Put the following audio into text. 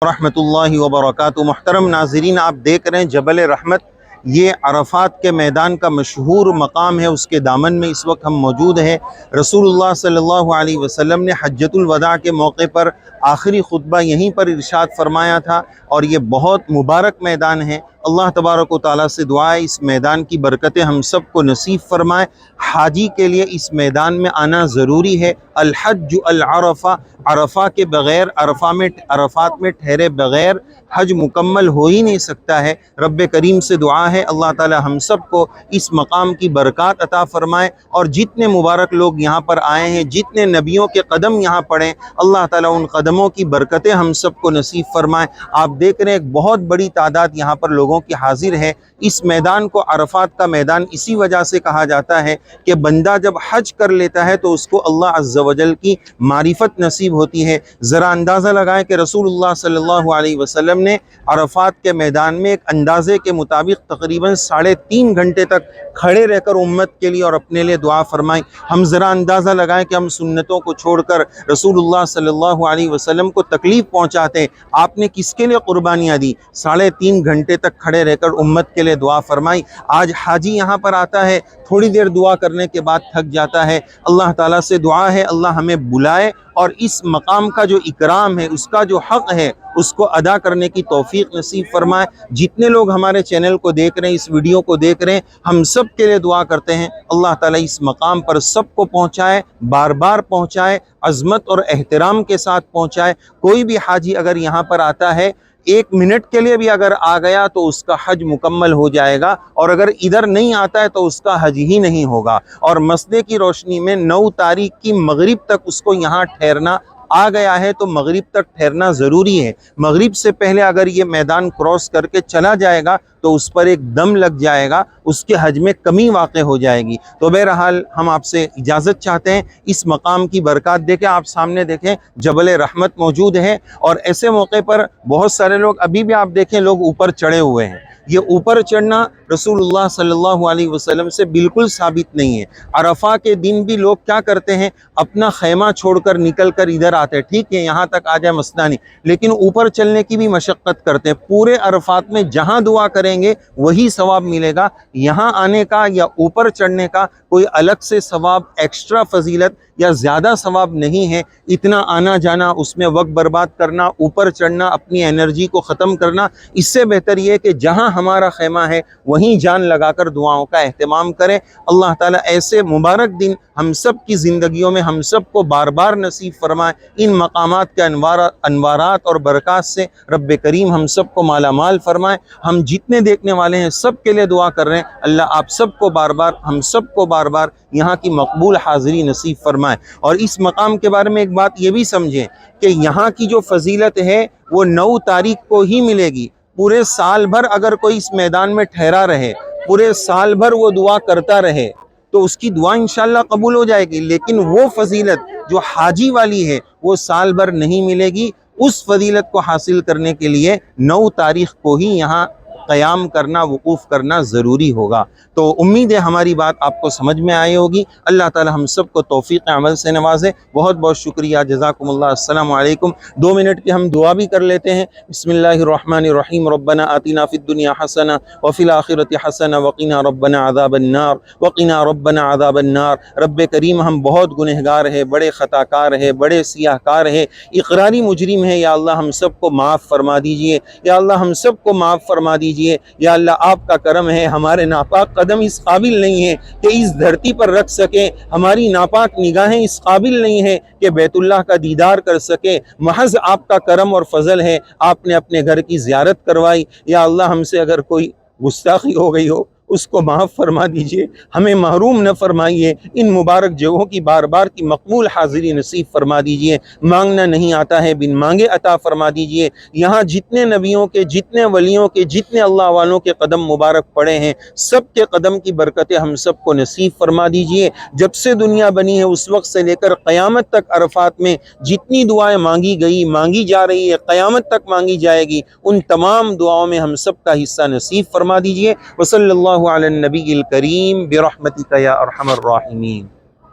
ورحمۃ اللہ وبرکاتہ۔ محترم ناظرین، آپ دیکھ رہے ہیں جبل رحمت، یہ عرفات کے میدان کا مشہور مقام ہے، اس کے دامن میں اس وقت ہم موجود ہیں۔ رسول اللہ صلی اللہ علیہ وسلم نے حجۃ الوداع کے موقع پر آخری خطبہ یہیں پر ارشاد فرمایا تھا، اور یہ بہت مبارک میدان ہے۔ اللہ تبارک و تعالیٰ سے دعا ہے اس میدان کی برکتیں ہم سب کو نصیب فرمائے۔ حاجی کے لیے اس میدان میں آنا ضروری ہے۔ الحج العرفہ، عرفہ کے بغیر عرفات میں ٹھہرے بغیر حج مکمل ہو ہی نہیں سکتا ہے۔ رب کریم سے دعا ہے اللہ تعالی ہم سب کو اس مقام کی برکات عطا فرمائے، اور جتنے مبارک لوگ یہاں پر آئے ہیں، جتنے نبیوں کے قدم یہاں پڑے، اللہ تعالی ان قدموں کی برکتیں ہم سب کو نصیب فرمائے۔ آپ دیکھ رہے ہیں ایک بہت بڑی تعداد یہاں پر لوگوں کی حاضر ہے۔ اس میدان کو عرفات کا میدان اسی وجہ سے کہا جاتا ہے کہ بندہ جب حج کر لیتا ہے تو اس کو اللہ عز و جل کی معرفت نصیب ہوتی ہے۔ ذرا اندازہ لگائیں کہ رسول اللہ صلی اللہ علیہ وسلم نے عرفات کے میدان میں ایک اندازے کے مطابق تقریباً 3.5 گھنٹے تک کھڑے رہ کر امت کے لیے اور اپنے لیے دعا فرمائی۔ ہم ذرا اندازہ لگائیں کہ ہم سنتوں کو چھوڑ کر رسول اللہ صلی اللہ علیہ وسلم کو تکلیف پہنچاتے ہیں، آپ نے کس کے لیے قربانیاں دی؟ 3.5 گھنٹے تک کھڑے رہ کر امت کے لیے دعا فرمائی۔ آج حاجی یہاں پر آتا ہے، تھوڑی دیر دعا کرنے کے بعد تھک جاتا ہے۔ اللہ تعالیٰ سے دعا ہے اللہ ہمیں بلائے اور اس مقام کا جو اکرام ہے، اس کا جو حق ہے، اس کو ادا کرنے کی توفیق نصیب فرمائے۔ جتنے لوگ ہمارے چینل کو دیکھ رہے ہیں، اس ویڈیو کو دیکھ رہے ہیں، ہم سب کے لیے دعا کرتے ہیں اللہ تعالیٰ اس مقام پر سب کو پہنچائے، بار بار پہنچائے، عظمت اور احترام کے ساتھ پہنچائے۔ کوئی بھی حاجی اگر یہاں پر آتا ہے، 1 منٹ کے لیے بھی اگر آ گیا تو اس کا حج مکمل ہو جائے گا، اور اگر ادھر نہیں آتا ہے تو اس کا حج ہی نہیں ہوگا۔ اور مسئلے کی روشنی میں 9 تاریخ کی مغرب تک اس کو یہاں ٹھہرنا آ گیا ہے تو مغرب تک ٹھہرنا ضروری ہے۔ مغرب سے پہلے اگر یہ میدان کراس کر کے چلا جائے گا تو اس پر ایک دم لگ جائے گا، اس کے حج میں کمی واقع ہو جائے گی۔ تو بہرحال ہم آپ سے اجازت چاہتے ہیں، اس مقام کی برکات دیکھیں۔ آپ سامنے دیکھیں جبل رحمت موجود ہے، اور ایسے موقع پر بہت سارے لوگ ابھی بھی آپ دیکھیں لوگ اوپر چڑھے ہوئے ہیں۔ یہ اوپر چڑھنا رسول اللہ صلی اللہ علیہ وسلم سے بالکل ثابت نہیں ہے۔ عرفہ کے دن بھی لوگ کیا کرتے ہیں، اپنا خیمہ چھوڑ کر نکل کر ادھر آتے ہیں، ٹھیک ہے یہاں تک آ جائے مسئلہ نہیں، لیکن اوپر چلنے کی بھی مشقت کرتے ہیں۔ پورے عرفات میں جہاں دعا کریں گے وہی ثواب ملے گا، یہاں آنے کا یا اوپر چڑھنے کا کوئی الگ سے ثواب، ایکسٹرا فضیلت یا زیادہ ثواب نہیں ہے۔ اتنا آنا جانا، اس میں وقت برباد کرنا، اوپر چڑھنا، اپنی انرجی کو ختم کرنا، اس سے بہتر یہ ہے کہ جہاں ہمارا خیمہ ہے وہیں جان لگا کر دعاؤں کا اہتمام کریں۔ اللہ تعالیٰ ایسے مبارک دن ہم سب کی زندگیوں میں ہم سب کو بار بار نصیب فرمائے۔ ان مقامات کے انوارات اور برکات سے رب کریم ہم سب کو مالا مال فرمائے۔ ہم جتنے دیکھنے والے ہیں سب کے لیے دعا کر رہے ہیں اللہ آپ سب کو بار بار، ہم سب کو بار بار یہاں کی مقبول حاضری نصیب فرمائے۔ اور اس مقام کے بارے میں ایک بات یہ بھی سمجھیں کہ یہاں کی جو فضیلت ہے وہ 9 تاریخ کو ہی ملے گی۔ پورے سال بھر اگر کوئی اس میدان میں ٹھہرا رہے، پورے سال بھر وہ دعا کرتا رہے تو اس کی دعا انشاءاللہ قبول ہو جائے گی، لیکن وہ فضیلت جو حاجی والی ہے وہ سال بھر نہیں ملے گی۔ اس فضیلت کو حاصل کرنے کے لیے 9 تاریخ کو ہی یہاں قیام کرنا، وقوف کرنا ضروری ہوگا۔ تو امید ہے ہماری بات آپ کو سمجھ میں آئی ہوگی۔ اللہ تعالی ہم سب کو توفیق عمل سے نوازے۔ بہت بہت شکریہ، جزاکم اللہ، السلام علیکم۔ 2 منٹ کی ہم دعا بھی کر لیتے ہیں۔ بسم اللہ الرحمن الرحیم، ربنا آتنا فی الدنیا حسنہ وفی الآخرۃ حسنہ وقنا ربنا عذاب النار وقنا ربنا عذاب النار۔ رب کریم ہم بہت گنہگار ہیں، بڑے خطا کار ہیں، بڑے سیاہ کار ہیں، اقراری مجرم ہیں۔ یا اللہ ہم سب کو معاف فرما دیجئے، یا اللہ ہم سب کو معاف فرما دیجئے۔ یا اللہ آپ کا کرم ہے، ہمارے ناپاک قدم اس قابل نہیں ہیں کہ اس دھرتی پر رکھ سکیں، ہماری ناپاک نگاہیں اس قابل نہیں ہیں کہ بیت اللہ کا دیدار کر سکیں۔ محض آپ کا کرم اور فضل ہے، آپ نے اپنے گھر کی زیارت کروائی۔ یا اللہ ہم سے اگر کوئی گستاخی ہو گئی ہو اس کو معاف فرما دیجئے، ہمیں محروم نہ فرمائیے۔ ان مبارک جگہوں کی بار بار کی مقبول حاضری نصیب فرما دیجئے۔ مانگنا نہیں آتا ہے، بن مانگے عطا فرما دیجئے۔ یہاں جتنے نبیوں کے، جتنے ولیوں کے، جتنے اللہ والوں کے قدم مبارک پڑے ہیں، سب کے قدم کی برکتیں ہم سب کو نصیب فرما دیجئے۔ جب سے دنیا بنی ہے اس وقت سے لے کر قیامت تک عرفات میں جتنی دعائیں مانگی گئی، مانگی جا رہی ہے، قیامت تک مانگی جائے گی، ان تمام دعاؤں میں ہم سب کا حصہ نصیب فرما دیجئے۔ وصلی اللہ علی النبی الکریم برحمتک یا ارحم الراحمین۔